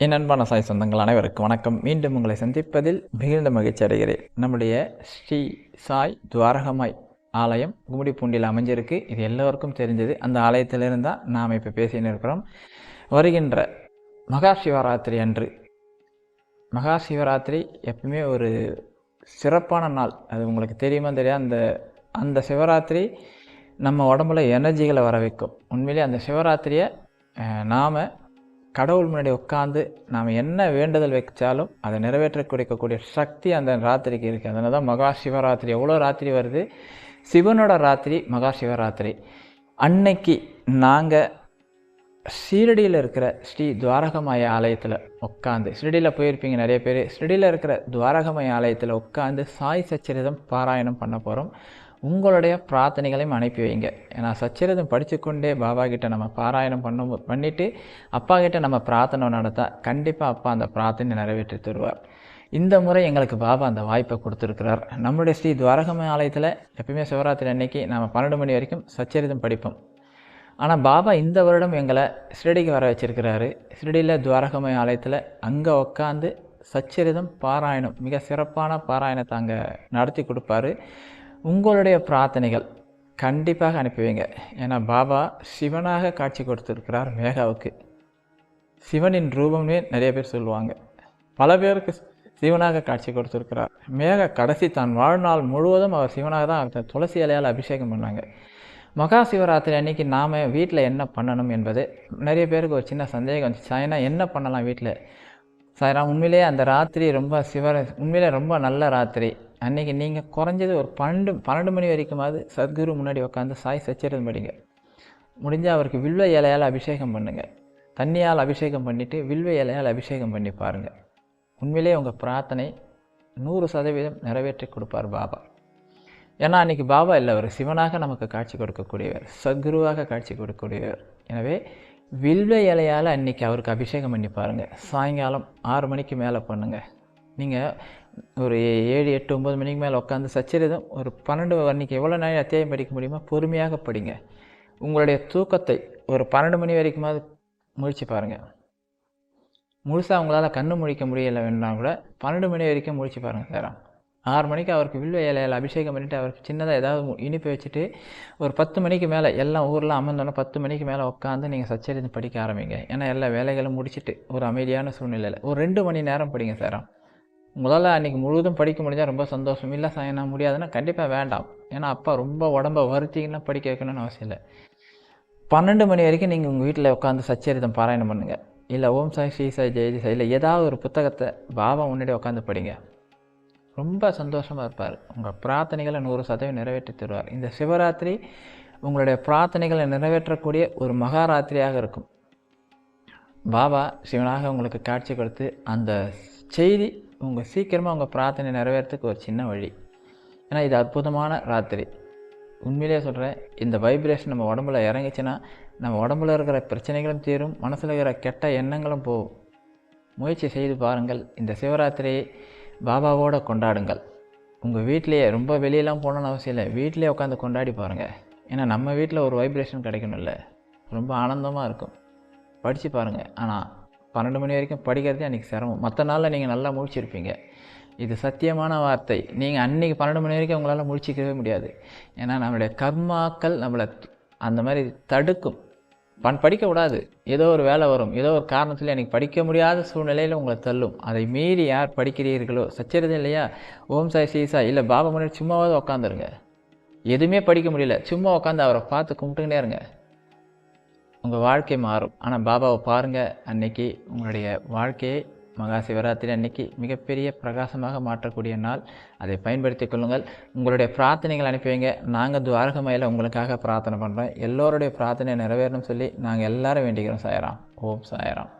என் அன்பான சாய் சொந்தங்கள் அனைவருக்கும் வணக்கம். மீண்டும் உங்களை சந்திப்பதில் மிகுந்த மகிழ்ச்சி அடைகிறேன். நம்முடைய ஸ்ரீ சாய் துவாரகமாய் ஆலயம் கும்மிடிப்பூண்டியில் அமைஞ்சிருக்கு. இது எல்லோருக்கும் தெரிஞ்சது. அந்த ஆலயத்திலிருந்து தான் நாம் இப்போ பேசின்னு இருக்கிறோம். வருகின்ற மகா சிவராத்திரி அன்று, மகா சிவராத்திரி எப்பவுமே ஒரு சிறப்பான நாள். அது உங்களுக்கு தெரியுமா தெரியாது. அந்த சிவராத்திரி நம்ம உடம்புல எனர்ஜிகளை வர வைக்கும். உண்மையிலே அந்த சிவராத்திரியை நாம் கடவுள் முன்னாடி உட்காந்து நாம் என்ன வேண்டுதல் வச்சாலும் அதை நிறைவேற்ற கொடுக்கக்கூடிய சக்தி அந்த ராத்திரிக்கு இருக்குது. அதனால தான் மகா சிவராத்திரி. எவ்வளோ ராத்திரி வருது, சிவனோட ராத்திரி மகா சிவராத்திரி. அன்னைக்கு நாங்கள் ஷீரடியில் இருக்கிற ஸ்ரீ துவாரகமாய ஆலயத்தில் உட்காந்து, ஷீரடியில் போயிருப்பீங்க நிறைய பேர், ஷீரடியில் இருக்கிற துவாரகமாய ஆலயத்தில் உட்காந்து சாய் சச்சரிதம் பாராயணம் பண்ண போகிறோம். உங்களுடைய பிரார்த்தனைகளையும் அனுப்பி வைங்க. ஏன்னா சச்சரிதம் படித்துக்கொண்டே பாபா கிட்ட நம்ம பாராயணம் பண்ணிவிட்டு அப்பா கிட்ட நம்ம பிரார்த்தனை நடத்தா கண்டிப்பாக அப்பா அந்த பிரார்த்தனை நிறைவேற்றி தருவார். இந்த முறை எங்களுக்கு பாபா அந்த வாய்ப்பை கொடுத்துருக்கிறார். நம்முடைய ஸ்ரீ துவாரகமாய ஆலயத்தில் எப்பயுமே சிவராத்திரி அன்னைக்கு நம்ம 12 மணி வரைக்கும் சச்சரிதம் படிப்போம். ஆனால் பாபா இந்த வருடம் எங்களை ஷீரடிக்கு வர வச்சிருக்கிறாரு. ஷீரடியில் துவாரகமாய ஆலயத்தில் அங்கே உட்காந்து சச்சரிதம் பாராயணம், மிக சிறப்பான பாராயணத்தை அங்கே நடத்தி கொடுப்பாரு. உங்களுடைய பிரார்த்தனைகள் கண்டிப்பாக அனுப்பி வைங்க. ஏன்னா பாபா சிவனாக காட்சி கொடுத்துருக்கிறார் மேகாவுக்கு. சிவனின் ரூபமே நிறைய பேர் சொல்லுவாங்க. பல பேருக்கு சிவனாக காட்சி கொடுத்துருக்கிறார். மேக கடைசி தான் வாழ்நாள் முழுவதும் அவர் சிவனாக தான் துளசி இலையால் அபிஷேகம் பண்ணாங்க. மகா சிவராத்திரி அன்னைக்கு நாம் வீட்டில் என்ன பண்ணணும் என்பது நிறைய பேருக்கு ஒரு சின்ன சந்தேகம் வந்துச்சு. சாய்னா என்ன பண்ணலாம் வீட்டில்? சாய்ராம், உண்மையிலே அந்த ராத்திரி உண்மையிலே ரொம்ப நல்ல ராத்திரி. அன்றைக்கி நீங்கள் குறைஞ்சது ஒரு 12 மணி வரைக்குமாவது சத்குரு முன்னாடி உட்காந்து சாய் சச்சரிதம் படிங்க. முடிஞ்சால் அவருக்கு வில்வ இலையால் அபிஷேகம் பண்ணுங்கள். தண்ணியால் அபிஷேகம் பண்ணிவிட்டு வில்வ இலையால் அபிஷேகம் பண்ணி பாருங்கள். உண்மையிலே உங்கள் பிரார்த்தனை 100% நிறைவேற்றி கொடுப்பார் பாபா. ஏன்னா அன்றைக்கி பாபா இல்லை, அவர் சிவனாக நமக்கு காட்சி கொடுக்கக்கூடியவர், சத்குருவாக காட்சி கொடுக்கக்கூடியவர். எனவே வில்வ இலையால் அன்றைக்கி அவருக்கு அபிஷேகம் பண்ணி பாருங்கள். சாயங்காலம் 6 மணிக்கு மேலே பண்ணுங்கள். நீங்கள் ஒரு 7, 8, 9 மணிக்கு மேலே உட்காந்து சச்சரிதம் ஒரு 12 அன்றைக்கி எவ்வளோ நேரம் அத்தியாயம் படிக்க முடியுமோ பொறுமையாக படிங்க. உங்களுடைய தூக்கத்தை ஒரு 12 மணி வரைக்குமாவது முழிச்சு பாருங்கள். முழுசாக உங்களால் கண்ணு முழிக்க முடியலை வேணால் கூட 12 மணி வரைக்கும் முழிச்சு பாருங்கள். சார் 6 மணிக்கு அவருக்கு வில்வ இலையால் அபிஷேகம் பண்ணிவிட்டு அவருக்கு சின்னதாக ஏதாவது இனிப்பு வச்சுட்டு ஒரு 10 மணிக்கு மேலே எல்லாம் ஊரில் அமர்ந்தோன்னா 10 மணிக்கு மேலே உட்காந்து நீங்கள் சச்சரிதம் படிக்க ஆரம்பிங்க. ஏன்னா எல்லா வேலைகளும் முடிச்சுட்டு ஒரு அமைதியான சூழ்நிலையில் ஒரு 2 மணி நேரம் படிங்க சார். உங்களால் அன்றைக்கி முழுவதும் படிக்க முடிஞ்சால் ரொம்ப சந்தோஷம். இல்லை சாயனா முடியாதுன்னா கண்டிப்பாக வேண்டாம். ஏன்னா அப்பா ரொம்ப உடம்பை வருத்திங்கன்னா படிக்க வைக்கணும்னு அவசியம் இல்லை. 12 மணி வரைக்கும் நீங்கள் உங்கள் வீட்டில் உட்காந்து சச்சரிதம் பாராயணம் பண்ணுங்கள். இல்லை ஓம் சாய், ஸ்ரீ சாய், ஜெயதி சாய், இல்லை ஏதாவது ஒரு புத்தகத்தை பாபா முன்னாடி உட்காந்து படிங்க. ரொம்ப சந்தோஷமாக இருப்பார். உங்கள் பிரார்த்தனைகளை 100% நிறைவேற்றி தருவார். இந்த சிவராத்திரி உங்களுடைய பிரார்த்தனைகளை நிறைவேற்றக்கூடிய ஒரு மகாராத்திரியாக இருக்கும். பாபா சிவனாக உங்களுக்கு காட்சி கொடுத்து அந்த செய்தி உங்கள் சீக்கிரமாக உங்கள் பிரார்த்தனை நிறைவேறத்துக்கு ஒரு சின்ன வழி. ஏன்னா இது அற்புதமான ராத்திரி. உண்மையிலே சொல்கிறேன், இந்த வைப்ரேஷன் நம்ம உடம்புல இறங்கிச்சுன்னா நம்ம உடம்புல இருக்கிற பிரச்சனைகளும் தீரும், மனசில் இருக்கிற கெட்ட எண்ணங்களும் போகும். முயற்சி செய்து பாருங்கள். இந்த சிவராத்திரியை பாபாவோடு கொண்டாடுங்கள். உங்கள் வீட்டிலையே, ரொம்ப வெளியெல்லாம் போகணுன்னு அவசியம் இல்லை, வீட்டிலே உட்காந்து கொண்டாடி பாருங்கள். ஏன்னா நம்ம வீட்டில் ஒரு வைப்ரேஷன் கிடைக்கணும்ல, ரொம்ப ஆனந்தமாக இருக்கும். படித்து பாருங்கள். ஆனால் 12 மணி வரைக்கும் படிக்கிறதே அன்றைக்கி சிரமம். மற்ற நாளில் நீங்கள் நல்லா முழிச்சிருப்பீங்க. இது சத்தியமான வார்த்தை. நீங்கள் அன்றைக்கி 12 மணி வரைக்கும் உங்களால் முழிச்சிக்கவே முடியாது. ஏன்னா நம்மளுடைய கர்மாக்கள் நம்மளை அந்த மாதிரி தடுக்கும். படிக்கக்கூடாது, ஏதோ ஒரு வேலை வரும், ஏதோ ஒரு காரணத்தில் எனக்கு படிக்க முடியாத சூழ்நிலையில் உங்களை தள்ளும். அதை மீறி யார் படிக்கிறீர்களோ, சச்சரிதம் இல்லையா, ஓம் சாய், ஸ்ரீ சாய், இல்லை பாபா முன்னாடி சும்மாவது உட்காந்துருங்க. எதுவுமே படிக்க முடியல, சும்மா உட்காந்து அவரை பார்த்து கும்பிட்டுக்கிட்டே இருங்க. உங்கள் வாழ்க்கை மாறும். ஆனால் பாபாவை பாருங்கள். அன்னைக்கு உங்களுடைய வாழ்க்கையை மகா சிவராத்திரி அன்னைக்கு மிகப்பெரிய பிரகாசமாக மாற்றக்கூடிய நாள். அதை பயன்படுத்தி கொள்ளுங்கள். உங்களுடைய பிரார்த்தனைகள் அனுப்பி வைங்க. நாங்கள் துவாரகமாயில் உங்களுக்காக பிரார்த்தனை பண்ணுறோம். எல்லோருடைய பிரார்த்தனை நிறைவேறணும்னு சொல்லி நாங்கள் எல்லாரும் வேண்டிக்கிறோம். சாய்ராம். ஓம் சாய்ராம்.